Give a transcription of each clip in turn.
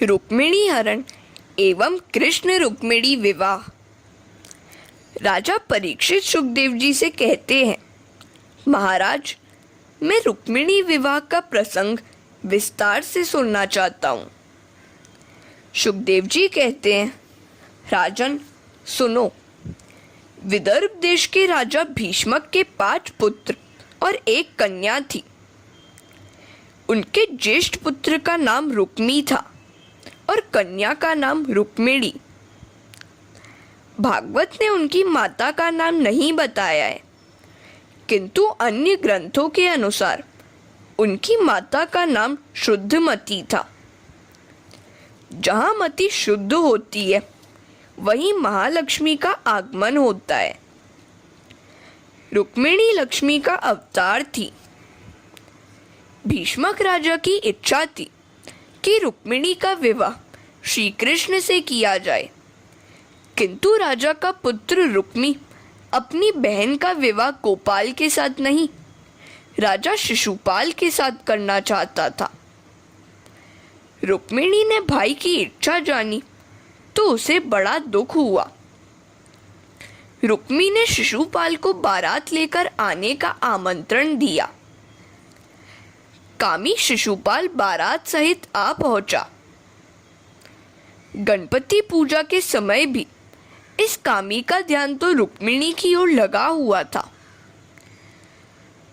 रुक्मिणी हरण एवं कृष्ण रुक्मिणी विवाह। राजा परीक्षित सुखदेव जी से कहते हैं, महाराज, मैं रुक्मिणी विवाह का प्रसंग विस्तार से सुनना चाहता हूँ। सुखदेव जी कहते हैं, राजन सुनो। विदर्भ देश के राजा भीष्मक के 5 पुत्र और 1 कन्या थी। उनके ज्येष्ठ पुत्र का नाम रुक्मी था और कन्या का नाम रुक्मिणी। भागवत ने उनकी माता का नाम नहीं बताया है, किंतु अन्य ग्रंथों के अनुसार उनकी माता का नाम शुद्धमती था। जहाँ मति शुद्ध होती है वहीं महालक्ष्मी का आगमन होता है। रुक्मिणी लक्ष्मी का अवतार थी। भीष्मक राजा की इच्छा थी कि रुक्मिणी का विवाह श्री कृष्ण से किया जाए, किंतु राजा का पुत्र रुक्मी अपनी बहन का विवाह गोपाल के साथ नहीं, राजा शिशुपाल के साथ करना चाहता था। रुक्मिणी ने भाई की इच्छा जानी तो उसे बड़ा दुख हुआ। रुक्मी ने शिशुपाल को बारात लेकर आने का आमंत्रण दिया। कामी शिशुपाल बारात सहित आ पहुंचा। गणपति पूजा के समय भी इस कामी का ध्यान तो रुक्मिणी की ओर लगा हुआ था।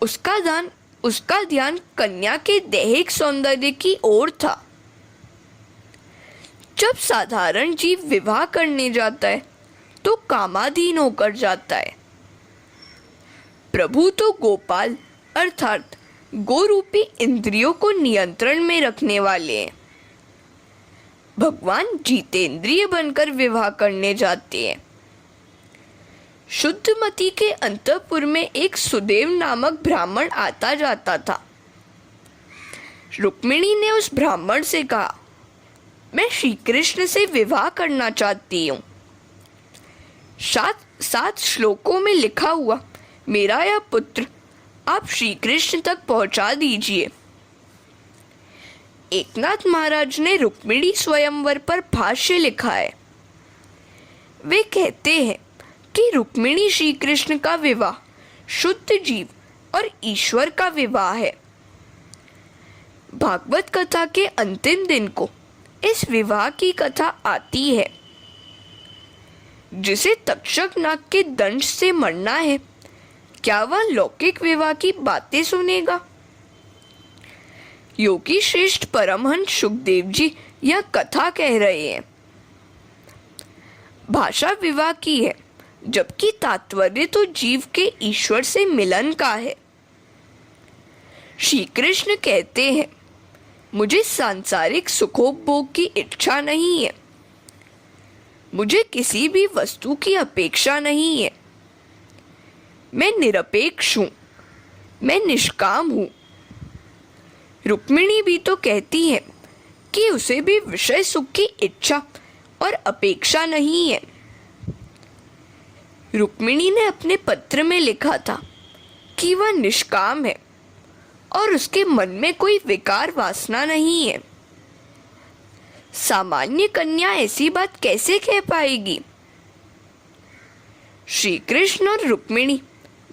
उसका ध्यान कन्या के दैहिक सौंदर्य की ओर था। जब साधारण जीव विवाह करने जाता है तो कामाधीन होकर जाता है। प्रभु तो गोपाल अर्थात गोरूपी इंद्रियों को नियंत्रण में रखने वाले हैं। भगवान जितेंद्रिय बनकर विवाह करने जाते हैं। शुद्धमती के अंतःपुर में एक सुदेव नामक ब्राह्मण आता जाता था। रुक्मिणी ने उस ब्राह्मण से कहा, मैं श्री कृष्ण से विवाह करना चाहती हूँ। 7 श्लोकों में लिखा हुआ मेरा यह पुत्र आप श्री कृष्ण तक पहुंचा दीजिए। एकनाथ महाराज ने रुक्मिणी स्वयंवर पर भाष्य लिखा है। वे कहते हैं कि रुक्मिणी श्री कृष्ण का विवाह शुद्ध जीव और ईश्वर का विवाह है। भागवत कथा के अंतिम दिन को इस विवाह की कथा आती है। जिसे तक्षक नाग के दंश से मरना है, क्या वह लौकिक विवाह की बातें सुनेगा? योगी श्रेष्ठ परमहंस सुखदेव जी यह कथा कह रहे हैं। भाषा विवाह की है, जबकि तात्पर्य तो जीव के ईश्वर से मिलन का है। श्री कृष्ण कहते हैं, मुझे सांसारिक सुखोपभोग की इच्छा नहीं है। मुझे किसी भी वस्तु की अपेक्षा नहीं है। मैं निरपेक्ष हूँ, मैं निष्काम हूँ। रुक्मिणी भी तो कहती है कि उसे भी विषय सुख की इच्छा और अपेक्षा नहीं है। रुक्मिणी ने अपने पत्र में लिखा था कि वह निष्काम है और उसके मन में कोई विकार वासना नहीं है। सामान्य कन्या ऐसी बात कैसे कह पाएगी? श्री कृष्ण और रुक्मिणी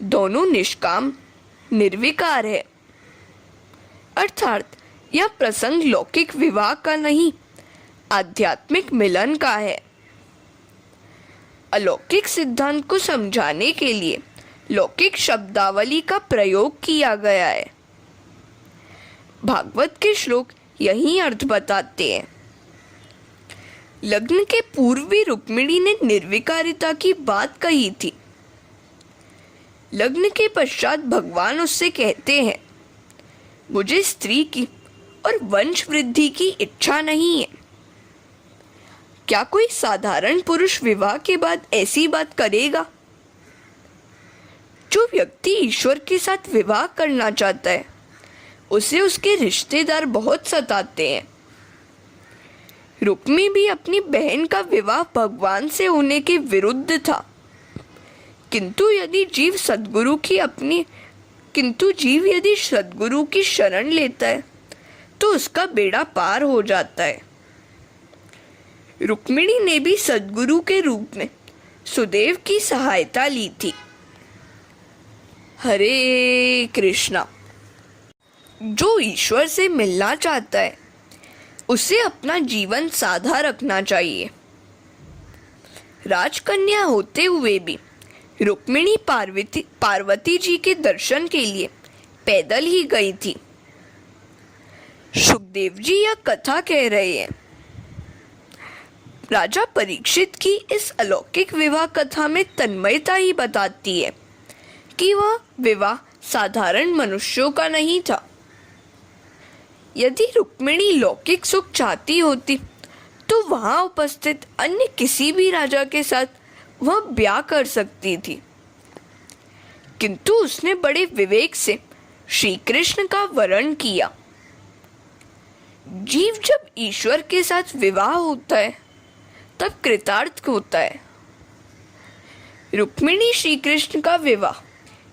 दोनों निष्काम निर्विकार है। अर्थात यह प्रसंग लौकिक विवाह का नहीं, आध्यात्मिक मिलन का है। अलौकिक सिद्धांत को समझाने के लिए लौकिक शब्दावली का प्रयोग किया गया है। भागवत के श्लोक यही अर्थ बताते हैं। लग्न के पूर्व भी रुक्मिणी ने निर्विकारिता की बात कही थी। लग्न के पश्चात भगवान उससे कहते हैं, मुझे स्त्री की और वंश वृद्धि की इच्छा नहीं है। क्या कोई साधारण पुरुष विवाह के बाद ऐसी बात करेगा? जो व्यक्ति ईश्वर के साथ विवाह करना चाहता है उसे उसके रिश्तेदार बहुत सताते हैं। रुक्मी भी अपनी बहन का विवाह भगवान से होने के विरुद्ध था, किंतु जीव यदि सद्गुरु की शरण लेता है तो उसका बेड़ा पार हो जाता है। रुक्मिणी ने भी सद्गुरु के रूप में सुदेव की सहायता ली थी। हरे कृष्णा। जो ईश्वर से मिलना चाहता है उसे अपना जीवन साधा रखना चाहिए। राजकन्या होते हुए भी रुक्मिणी पार्वती जी के दर्शन के लिए पैदल ही गई थी। सुखदेव जी यह कथा कह रहे हैं। राजा परीक्षित की इस अलौकिक विवाह कथा में तन्मयता ही बताती है कि वह विवाह साधारण मनुष्यों का नहीं था। यदि रुक्मिणी लौकिक सुख चाहती होती तो वहां उपस्थित अन्य किसी भी राजा के साथ वह ब्याह कर सकती थी, किंतु उसने बड़े विवेक से श्री कृष्ण का वरण किया। जीव जब ईश्वर के साथ विवाह होता है तब कृतार्थ होता है। रुक्मिणी श्री कृष्ण का विवाह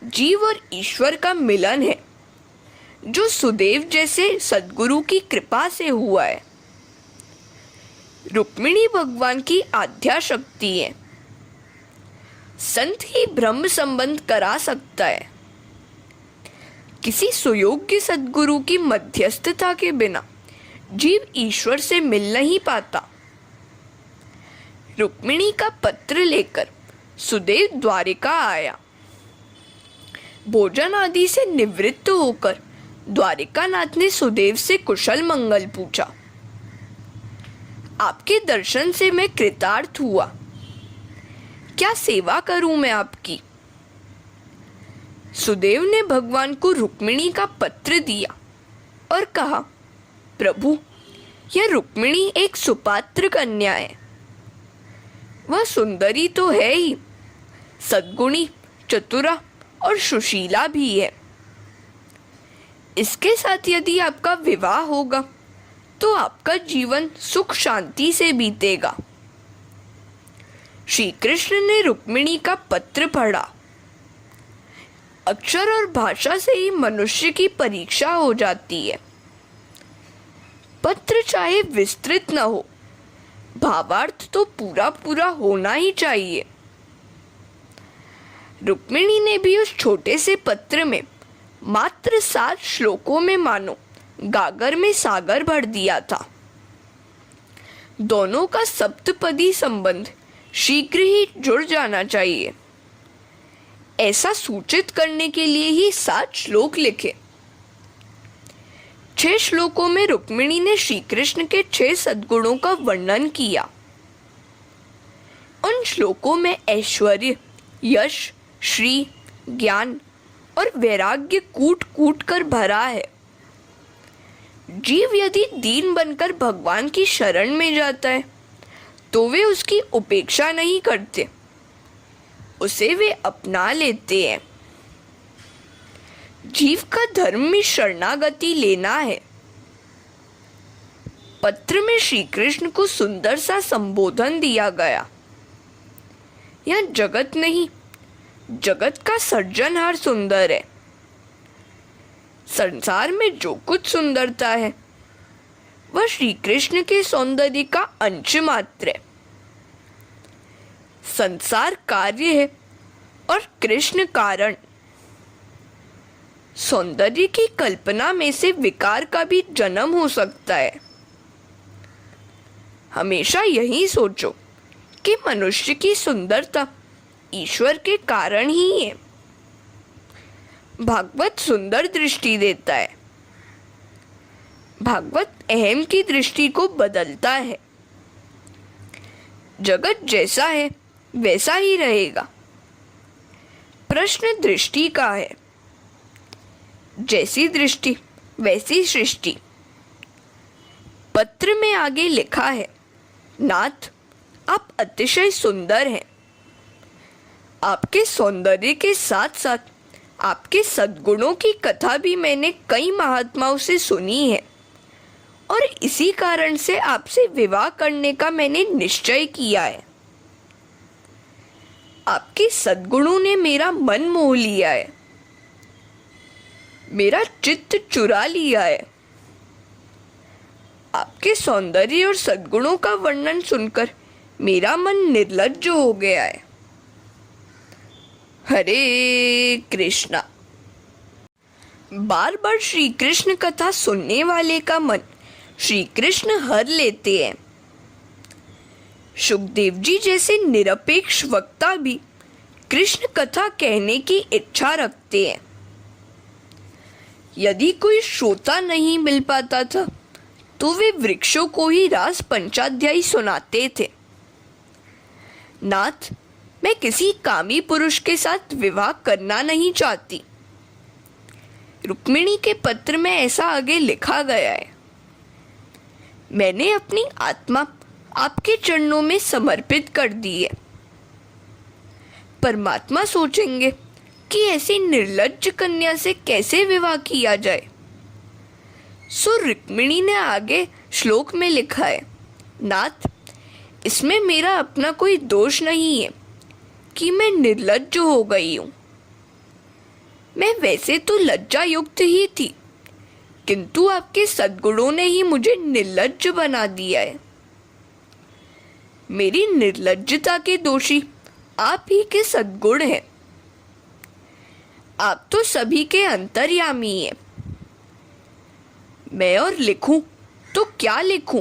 जीव और ईश्वर का मिलन है, जो सुदेव जैसे सद्गुरु की कृपा से हुआ है। रुक्मिणी भगवान की आध्या शक्ति है। संत ही ब्रह्म संबंध करा सकता है। किसी सुयोग्य सद्गुरु की मध्यस्थता के बिना जीव ईश्वर से मिल नहीं पाता। रुक्मिणी का पत्र लेकर सुदेव द्वारिका आया। भोजन आदि से निवृत्त होकर द्वारिकानाथ ने सुदेव से कुशल मंगल पूछा। आपके दर्शन से मैं कृतार्थ हुआ। क्या सेवा करूं मैं आपकी? सुदेव ने भगवान को रुक्मिणी का पत्र दिया और कहा, प्रभु, यह रुक्मिणी एक सुपात्र कन्या है। वह सुंदरी तो है ही, सद्गुणी, चतुरा और सुशीला भी है। इसके साथ यदि आपका विवाह होगा तो आपका जीवन सुख शांति से बीतेगा। श्री कृष्ण ने रुक्मिणी का पत्र पढ़ा। अक्षर और भाषा से ही मनुष्य की परीक्षा हो जाती है। पत्र चाहे विस्तृत न हो, भावार्थ तो पूरा पूरा होना ही चाहिए। रुक्मिणी ने भी उस छोटे से पत्र में मात्र 7 श्लोकों में मानो गागर में सागर भर दिया था। दोनों का सप्तपदी संबंध शीघ्र ही जुड़ जाना चाहिए, ऐसा सूचित करने के लिए ही 7 श्लोक लिखे। 6 श्लोकों में रुक्मिणी ने श्री कृष्ण के 6 सद्गुणों का वर्णन किया। उन श्लोकों में ऐश्वर्य, यश, श्री, ज्ञान और वैराग्य कूट कूट कर भरा है। जीव यदि दीन बनकर भगवान की शरण में जाता है तो वे उसकी उपेक्षा नहीं करते, उसे वे अपना लेते हैं। जीव का धर्म में शरणागति लेना है। पत्र में श्री कृष्ण को सुंदर सा संबोधन दिया गया। यह जगत नहीं, जगत का सृजनहार सुंदर है। संसार में जो कुछ सुंदरता है वह श्री कृष्ण के सौंदर्य का अंश मात्र है। संसार कार्य है और कृष्ण कारण। सौंदर्य की कल्पना में से विकार का भी जन्म हो सकता है। हमेशा यही सोचो कि मनुष्य की सुंदरता ईश्वर के कारण ही है। भागवत सुंदर दृष्टि देता है। भागवत अहम की दृष्टि को बदलता है। जगत जैसा है वैसा ही रहेगा। प्रश्न दृष्टि का है। जैसी दृष्टि वैसी सृष्टि। पत्र में आगे लिखा है, नाथ, आप अतिशय सुंदर हैं। आपके सौंदर्य के साथ साथ आपके सद्गुणों की कथा भी मैंने कई महात्माओं से सुनी है और इसी कारण से आपसे विवाह करने का मैंने निश्चय किया है। आपके सद्गुणों ने मेरा मन मोह लिया है, मेरा चित्त चुरा लिया है। आपके सौंदर्य और सद्गुणों का वर्णन सुनकर मेरा मन निर्लज्ज हो गया है। हरे कृष्णा। बार बार श्री कृष्ण कथा सुनने वाले का मन श्री कृष्ण हर लेते हैं। शुकदेव जी जैसे निरपेक्ष वक्ता भी कृष्ण कथा कहने की इच्छा रखते हैं। यदि कोई श्रोता नहीं मिल पाता था तो वे वृक्षों को ही रास पंचाध्यायी सुनाते थे। नाथ, मैं किसी कामी पुरुष के साथ विवाह करना नहीं चाहती। रुक्मिणी के पत्र में ऐसा आगे लिखा गया है। मैंने अपनी आत्मा आपके चरणों में समर्पित कर दी है। परमात्मा सोचेंगे कि ऐसी निर्लज्ज कन्या से कैसे विवाह किया जाए। सो रुक्मिणी ने आगे श्लोक में लिखा है, नाथ, इसमें मेरा अपना कोई दोष नहीं है कि मैं निर्लज्ज हो गई हूँ। मैं वैसे तो लज्जा युक्त ही थी, किंतु आपके सद्गुणों ने ही मुझे निर्लज्ज बना दिया है। मेरी निर्लज्जता के दोषी आप ही के सद्गुण हैं। आप तो सभी के अंतर्यामी हैं। मैं और लिखूं तो क्या लिखूं?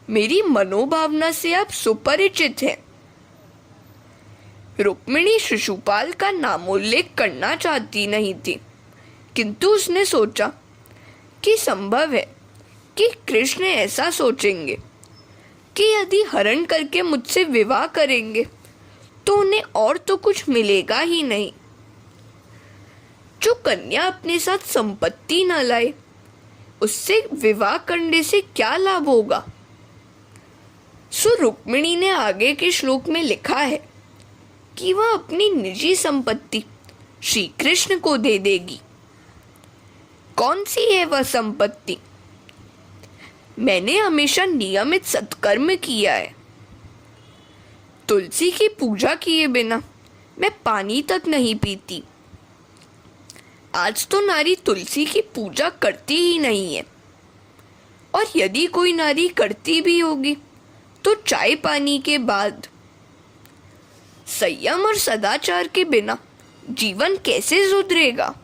मेरी मनोभावना से आप सुपरिचित हैं। रुक्मिणी शिशुपाल का नामोल्लेख करना चाहती नहीं थी, किंतु उसने सोचा कि संभव है कि कृष्ण ऐसा सोचेंगे कि यदि हरण करके मुझसे विवाह करेंगे तो उन्हें और तो कुछ मिलेगा ही नहीं। जो कन्या अपने साथ संपत्ति न लाए, उससे विवाह करने से क्या लाभ होगा? सो रुक्मिणी ने आगे के श्लोक में लिखा है कि वह अपनी निजी संपत्ति श्री कृष्ण को दे देगी। कौन सी है वह संपत्ति? मैंने हमेशा नियमित सत्कर्म किया है। तुलसी की पूजा किए बिना मैं पानी तक नहीं पीती। आज तो नारी तुलसी की पूजा करती ही नहीं है, और यदि कोई नारी करती भी होगी तो चाय पानी के बाद। संयम और सदाचार के बिना जीवन कैसे सुधरेगा?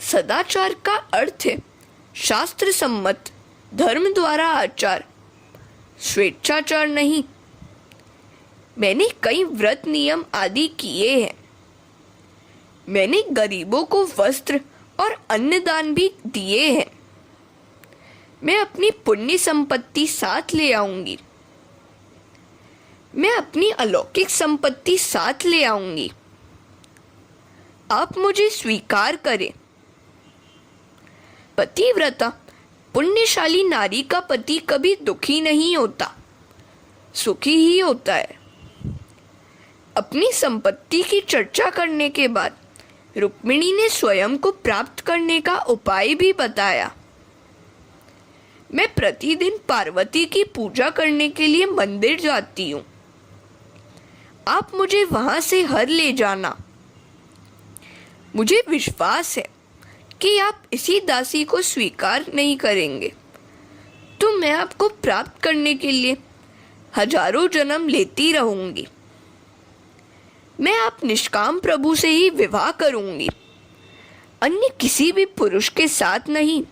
सदाचार का अर्थ है शास्त्र सम्मत धर्म द्वारा आचार, स्वेच्छाचार नहीं। मैंने कई व्रत नियम आदि किए हैं। मैंने गरीबों को वस्त्र और अन्नदान भी दिए हैं। मैं अपनी पुण्य संपत्ति साथ ले आऊंगी। मैं अपनी अलौकिक संपत्ति साथ ले आऊंगी। आप मुझे स्वीकार करें। पतिव्रता पुण्यशाली नारी का पति कभी दुखी नहीं होता, सुखी ही होता है। अपनी संपत्ति की चर्चा करने के बाद रुक्मिणी ने स्वयं को प्राप्त करने का उपाय भी बताया। मैं प्रतिदिन पार्वती की पूजा करने के लिए मंदिर जाती हूँ। आप मुझे वहां से हर ले जाना। मुझे विश्वास है कि आप इसी दासी को स्वीकार नहीं करेंगे, तो मैं आपको प्राप्त करने के लिए हजारों जन्म लेती रहूंगी। मैं आप निष्काम प्रभु से ही विवाह करूंगी, अन्य किसी भी पुरुष के साथ नहीं।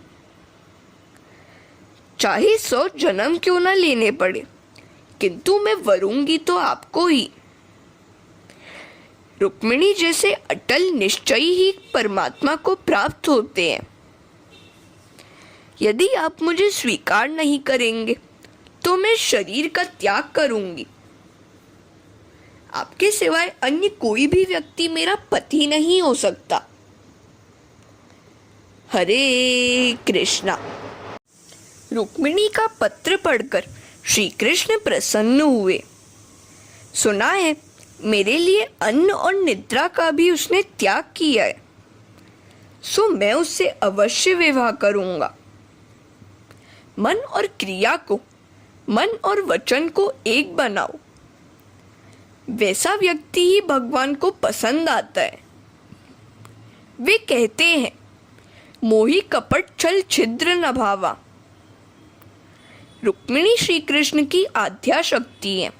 चाहे 100 जन्म क्यों ना लेने पड़े, किंतु मैं वरूंगी तो आपको ही। रुक्मिणी जैसे अटल निश्चयी ही परमात्मा को प्राप्त होते हैं। यदि आप मुझे स्वीकार नहीं करेंगे तो मैं शरीर का त्याग करूंगी। आपके सिवाय अन्य कोई भी व्यक्ति मेरा पति नहीं हो सकता। हरे कृष्णा। रुक्मिणी का पत्र पढ़कर श्री कृष्ण प्रसन्न हुए। सुना है मेरे लिए अन्न और निद्रा का भी उसने त्याग किया है, सो मैं उससे अवश्य विवाह करूंगा। मन और क्रिया को, मन और वचन को एक बनाओ। वैसा व्यक्ति ही भगवान को पसंद आता है। वे कहते हैं मोही कपट छल छिद्र न भावा। रुक्मिणी श्री कृष्ण की आद्या शक्ति है।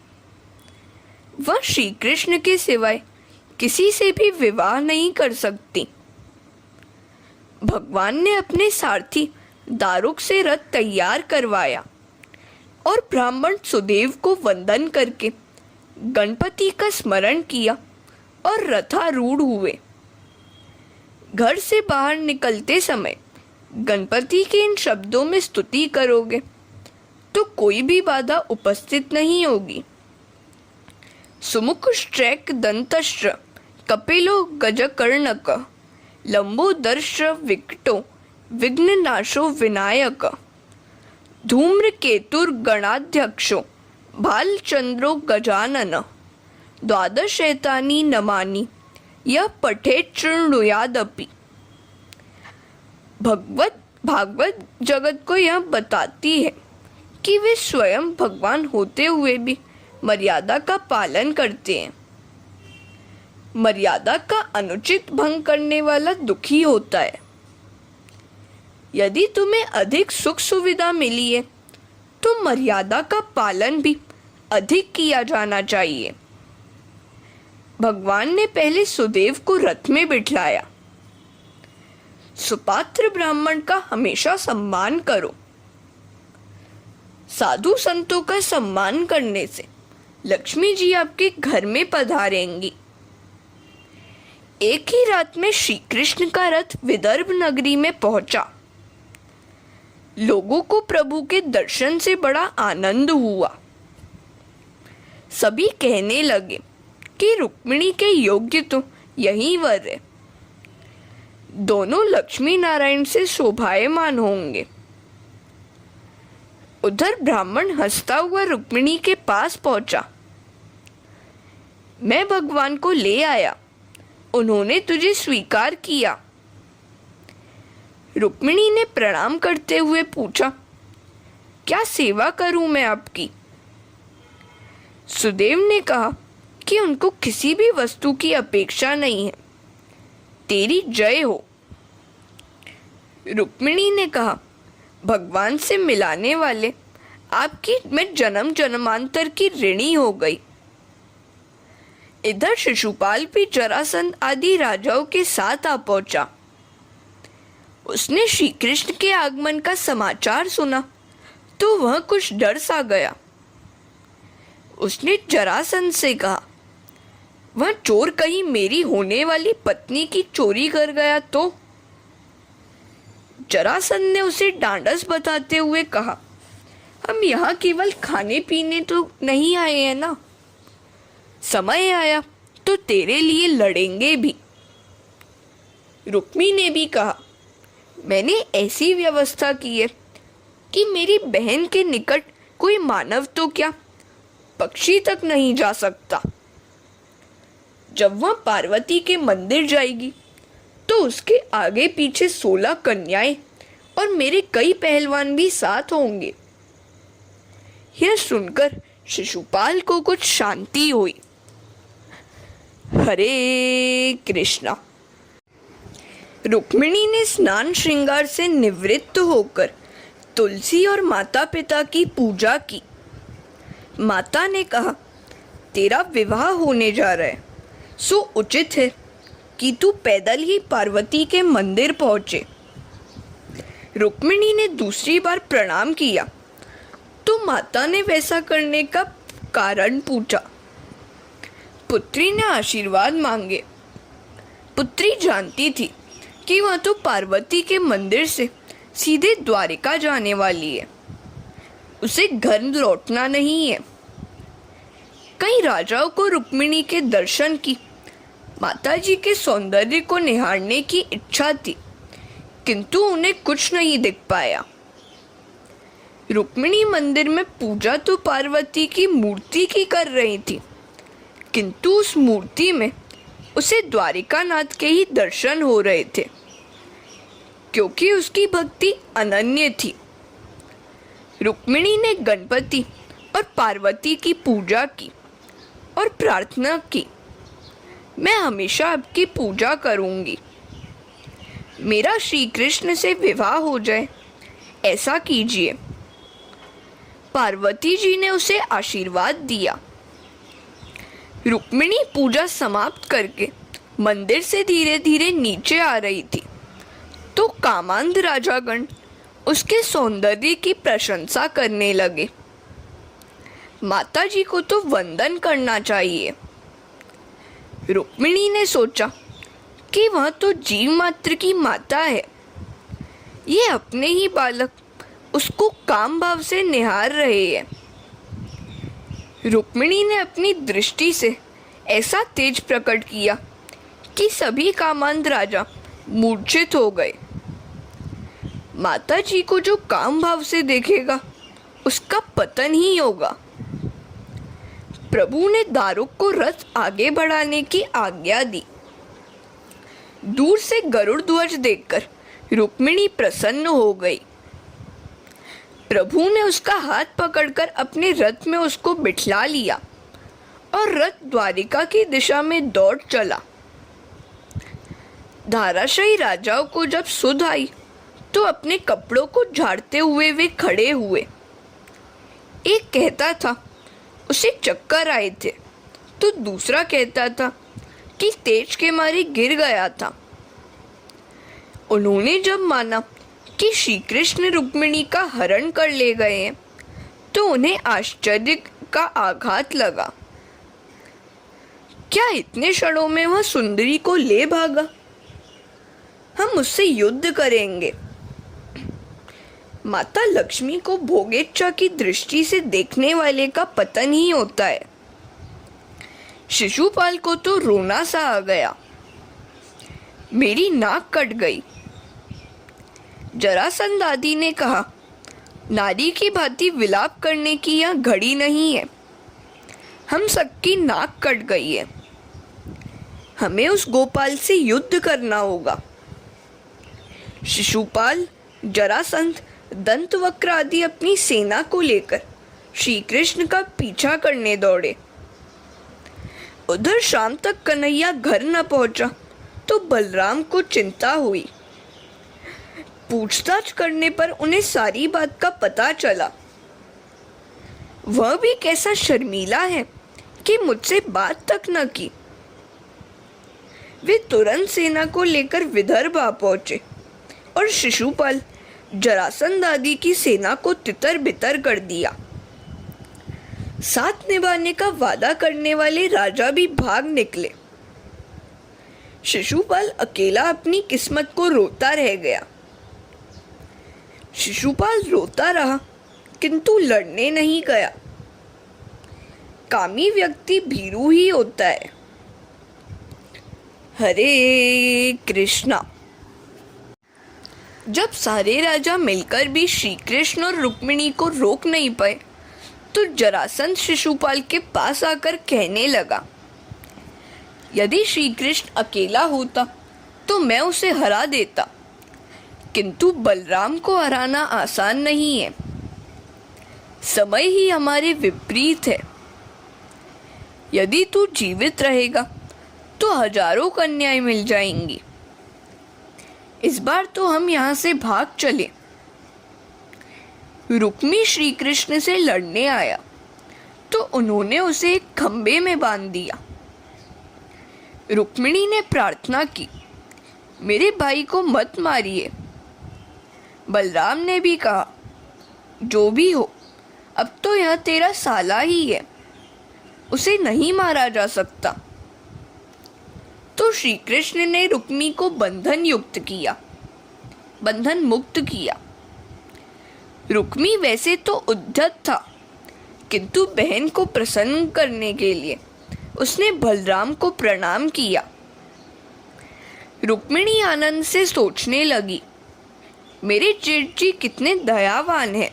वह श्री कृष्ण के सिवाय किसी से भी विवाह नहीं कर सकती। भगवान ने अपने सारथी दारुक से रथ तैयार करवाया और ब्राह्मण सुदेव को वंदन करके गणपति का स्मरण किया और रथारूढ़ हुए। घर से बाहर निकलते समय गणपति के इन शब्दों में स्तुति करोगे तो कोई भी बाधा उपस्थित नहीं होगी। सुमुखश्चैक दंतश्च कपिलो गजकर्णक लंबोदर्श्च विकटो विघ्ननाशो विनायक धूम्रकेतुर्गणाध्यक्षो भालचंद्रो गजानन द्वादशैतानि नमानि यह पठेत् शृणुयादपि। भागवत जगत को यह बताती है कि वे स्वयं भगवान होते हुए भी मर्यादा का पालन करते हैं। मर्यादा का अनुचित भंग करने वाला दुखी होता है। यदि तुम्हें अधिक सुख सुविधा मिली है तो मर्यादा का पालन भी अधिक किया जाना चाहिए। भगवान ने पहले सुदेव को रथ में बिठाया। सुपात्र ब्राह्मण का हमेशा सम्मान करो। साधु संतों का सम्मान करने से लक्ष्मी जी आपके घर में पधारेंगी। एक ही रात में श्री कृष्ण का रथ विदर्भ नगरी में पहुंचा। लोगों को प्रभु के दर्शन से बड़ा आनंद हुआ। सभी कहने लगे कि रुक्मिणी के योग्य तो यही वर है। दोनों लक्ष्मी नारायण से शोभायमान होंगे। उधर ब्राह्मण हंसता हुआ रुक्मिणी के पास पहुंचा। मैं भगवान को ले आया, उन्होंने तुझे स्वीकार किया। रुक्मिणी ने प्रणाम करते हुए पूछा, क्या सेवा करूं मैं आपकी? सुदेव ने कहा कि उनको किसी भी वस्तु की अपेक्षा नहीं है, तेरी जय हो। रुक्मिणी ने कहा, भगवान से मिलाने वाले आपकी मैं जन्म जन्मांतर की ऋणी हो गई। इधर शिशुपाल भी जरासंध आदि राजाओं के साथ आ पहुंचा। उसने श्री कृष्ण के आगमन का समाचार सुना तो वह कुछ डर सा गया। उसने जरासंध से कहा, वह चोर कहीं मेरी होने वाली पत्नी की चोरी कर गया तो? जरासंध ने उसे ढांढस बताते हुए कहा, हम यहाँ केवल खाने पीने तो नहीं आए हैं ना, समय आया तो तेरे लिए लड़ेंगे भी। रुक्मी ने भी कहा, मैंने ऐसी व्यवस्था की है कि मेरी बहन के निकट कोई मानव तो क्या पक्षी तक नहीं जा सकता। जब वह पार्वती के मंदिर जाएगी तो उसके आगे पीछे 16 कन्याएं और मेरे कई पहलवान भी साथ होंगे। यह सुनकर शिशुपाल को कुछ शांति हुई। हरे कृष्णा। रुक्मिणी ने स्नान श्रृंगार से निवृत्त होकर तुलसी और माता पिता की पूजा की। माता ने कहा, तेरा विवाह होने जा रहा है, सो उचित है कि तू पैदल ही पार्वती के मंदिर पहुंचे। रुक्मिणी ने दूसरी बार प्रणाम किया तो माता ने वैसा करने का कारण पूछा। पुत्री ने आशीर्वाद मांगे। पुत्री जानती थी कि वह तो पार्वती के मंदिर से सीधे द्वारिका जाने वाली है, उसे घर लौटना नहीं है। कई राजाओं को रुक्मिणी के दर्शन की, माताजी के सौंदर्य को निहारने की इच्छा थी, किंतु उन्हें कुछ नहीं दिख पाया। रुक्मिणी मंदिर में पूजा तो पार्वती की मूर्ति की कर रही थी, किंतु उस मूर्ति में उसे द्वारिकानाथ के ही दर्शन हो रहे थे, क्योंकि उसकी भक्ति अनन्य थी। रुक्मिणी ने गणपति और पार्वती की पूजा की और प्रार्थना की, मैं हमेशा आपकी पूजा करूंगी। मेरा श्री कृष्ण से विवाह हो जाए, ऐसा कीजिए। पार्वती जी ने उसे आशीर्वाद दिया। रुक्मिणी पूजा समाप्त करके मंदिर से धीरे धीरे नीचे आ रही थी तो कामांध राजागण उसके सौंदर्य की प्रशंसा करने लगे। माता जी को तो वंदन करना चाहिए। रुक्मिणी ने सोचा कि वह तो जीव मात्र की माता है, ये अपने ही बालक उसको काम भाव से निहार रहे हैं। रुक्मिणी ने अपनी दृष्टि से ऐसा तेज प्रकट किया कि सभी कामांध राजा मूर्छित हो गए। माता जी को जो काम भाव से देखेगा उसका पतन ही होगा। प्रभु ने दारुक को रथ आगे बढ़ाने की आज्ञा दी। दूर से गरुड़ ध्वज देखकर रुक्मिणी प्रसन्न हो गई। प्रभु ने उसका हाथ पकड़कर अपने रथ में उसको बिठला लिया और रथ द्वारिका की दिशा में दौड़ चला। धाराशायी राजाओं को जब सुध आई तो अपने कपड़ों को झाड़ते हुए वे खड़े हुए। एक कहता था उसे चक्कर आए थे तो दूसरा कहता था कि तेज के मारे गिर गया था। उन्होंने जब माना कि श्री कृष्ण रुक्मिणी का हरण कर ले गए हैं तो उन्हें आश्चर्य का आघात लगा। क्या इतने क्षणों में वह सुंदरी को ले भागा? हम उससे युद्ध करेंगे। माता लक्ष्मी को भोगेच्छा की दृष्टि से देखने वाले का पतन ही होता है। शिशुपाल को तो रोना सा आ गया। मेरी नाक कट गई। जरासंध आदि ने कहा, नारी की भांति विलाप करने की यह घड़ी नहीं है। हम सबकी नाक कट गई है। हमें उस गोपाल से युद्ध करना होगा। शिशुपाल, जरासंध, दंतवक्र आदि अपनी सेना को लेकर श्री कृष्ण का पीछा करने दौड़े। उधर शाम तक कन्हैया घर न पहुंचा तो बलराम को चिंता हुई। पूछताछ करने पर उन्हें सारी बात का पता चला। वह भी कैसा शर्मीला है कि मुझसे बात तक न की। वे तुरंत सेना को लेकर विदर्भ आ पहुंचे और शिशुपाल, जरासंध आदि की सेना को तितर बितर कर दिया। साथ निभाने का वादा करने वाले राजा भी भाग निकले। शिशुपाल अकेला अपनी किस्मत को रोता रह गया। शिशुपाल रोता रहा किंतु लड़ने नहीं गया। कामी व्यक्ति भीरू ही होता है। हरे कृष्णा। जब सारे राजा मिलकर भी श्री कृष्ण और रुक्मिणी को रोक नहीं पाए तो जरासंध शिशुपाल के पास आकर कहने लगा, यदि श्री कृष्ण अकेला होता तो मैं उसे हरा देता, किंतु बलराम को हराना आसान नहीं है। समय ही हमारे विपरीत है। यदि तू जीवित रहेगा तो हजारों कन्याएं मिल जाएंगी। इस बार तो हम यहाँ से भाग चले। रुक्मी श्री कृष्ण से लड़ने आया तो उन्होंने उसे एक खंबे में बांध दिया। रुक्मिणी ने प्रार्थना की, मेरे भाई को मत मारिए। बलराम ने भी कहा, जो भी हो, अब तो यह तेरा साला ही है, उसे नहीं मारा जा सकता। तो श्री कृष्ण ने रुक्मी को बंधन मुक्त किया। रुक्मी वैसे तो उद्धत था, किंतु बहन को प्रसन्न करने के लिए उसने बलराम को प्रणाम किया। रुक्मिणी आनंद से सोचने लगी, मेरे जेठ जी कितने दयावान हैं।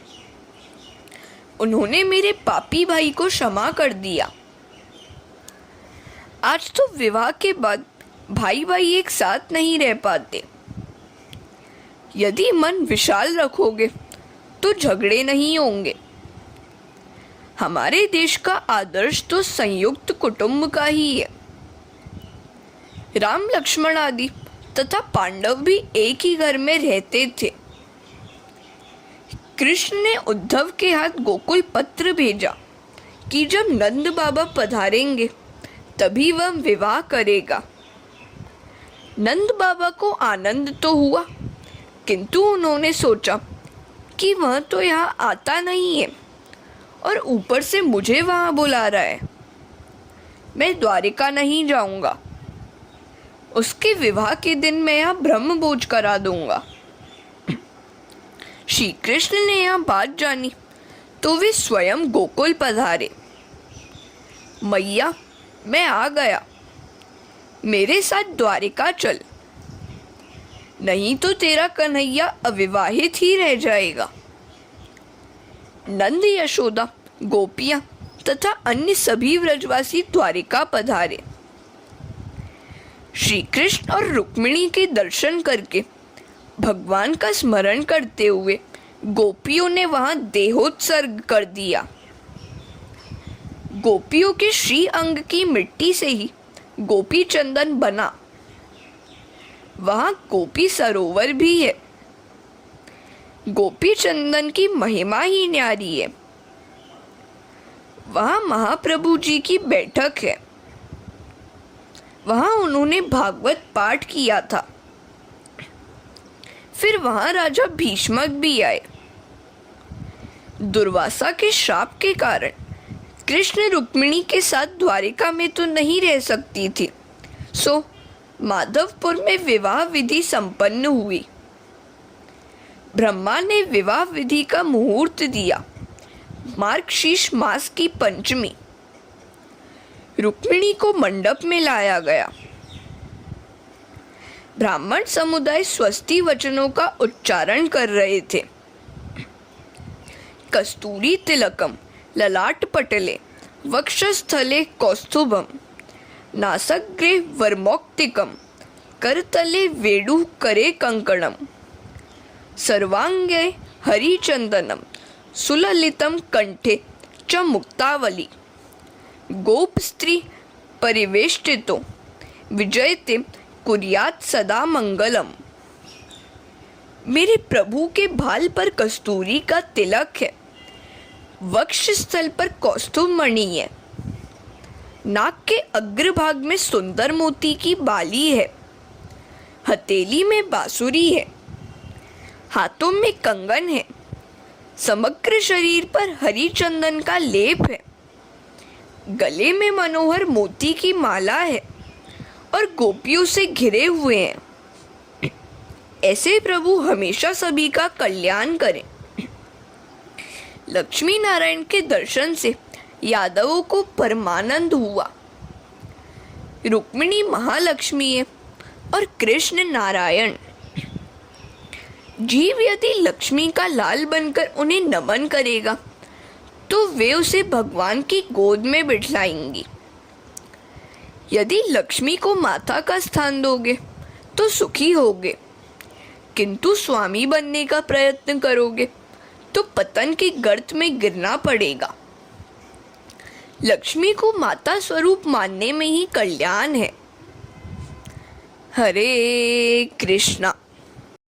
उन्होंने मेरे पापी भाई को क्षमा कर दिया। आज तो विवाह के बाद भाई भाई एक साथ नहीं रह पाते। यदि मन विशाल रखोगे तो झगड़े नहीं होंगे। हमारे देश का आदर्श तो संयुक्त कुटुंब का ही है। राम लक्ष्मण आदि तथा पांडव भी एक ही घर में रहते थे। कृष्ण ने उद्धव के हाथ गोकुल पत्र भेजा कि जब नंद बाबा पधारेंगे तभी वह विवाह करेगा। नंद बाबा को आनंद तो हुआ, किंतु उन्होंने सोचा कि वह तो यहाँ आता नहीं है और ऊपर से मुझे वहाँ बुला रहा है। मैं द्वारिका नहीं जाऊंगा। उसके विवाह के दिन मैं यहाँ ब्रह्मभोज करा दूंगा। श्री कृष्ण ने यह बात जानी तो वे स्वयं गोकुल पधारे। मैया, मैं आ गया, मेरे साथ द्वारिका चल, नहीं तो तेरा कन्हैया अविवाहित ही रह जाएगा। नंद, यशोदा, गोपियां तथा अन्य सभी व्रजवासी द्वारिका पधारे। श्री कृष्ण और रुक्मिणी के दर्शन करके भगवान का स्मरण करते हुए गोपियों ने वहां देहोत्सर्ग कर दिया। गोपियों के श्री अंग की मिट्टी से ही गोपी चंदन बना। वहां गोपी सरोवर भी है। गोपी चंदन की महिमा ही न्यारी है। वहां महाप्रभु जी की बैठक है। वहां उन्होंने भागवत पाठ किया था। फिर वहां राजा भीष्मक भी आए। दुर्वासा के श्राप के कारण कृष्ण रुक्मिणी के साथ द्वारिका में तो नहीं रह सकती थी, सो माधवपुर में विवाह विधि संपन्न हुई। ब्रह्मा ने विवाह विधि का मुहूर्त दिया। मार्गशीर्ष मास की पंचमी। रुक्मिणी को मंडप में लाया गया। ब्राह्मण समुदाय स्वस्ति वचनों का उच्चारण कर रहे थे। कस्तूरी तिलकम ललाट पटले वक्षस्थले कौस्तुभम नासग्रे वर्मौक्तिकम करतले वेणु करे कंकणम सर्वांगे हरिचंदनम सुललितम कंठे च मुक्तावली गोप स्त्री परिवेष्टितो विजयते कुर्यात सदा मंगलम। मेरे प्रभु के भाल पर कस्तूरी का तिलक है। वक्षस्थल पर कौस्तुभ मणि है। नाक के अग्रभाग में सुंदर मोती की बाली है। हथेली में बांसुरी है। हाथों में कंगन है। समग्र शरीर पर हरी चंदन का लेप है। गले में मनोहर मोती की माला है और गोपियों से घिरे हुए हैं। ऐसे प्रभु हमेशा सभी का कल्याण करें। लक्ष्मी नारायण के दर्शन से यादवों को परमानंद हुआ। रुक्मिणी महालक्ष्मी है और कृष्ण नारायण। जीव यदि लक्ष्मी का लाल बनकर उन्हें नमन करेगा तो वे उसे भगवान की गोद में बिठाएंगी। यदि लक्ष्मी को माता का स्थान दोगे तो सुखी होगे, किंतु स्वामी बनने का प्रयत्न करोगे तो पतन की गर्त में गिरना पड़ेगा। लक्ष्मी को माता स्वरूप मानने में ही कल्याण है। हरे कृष्णा।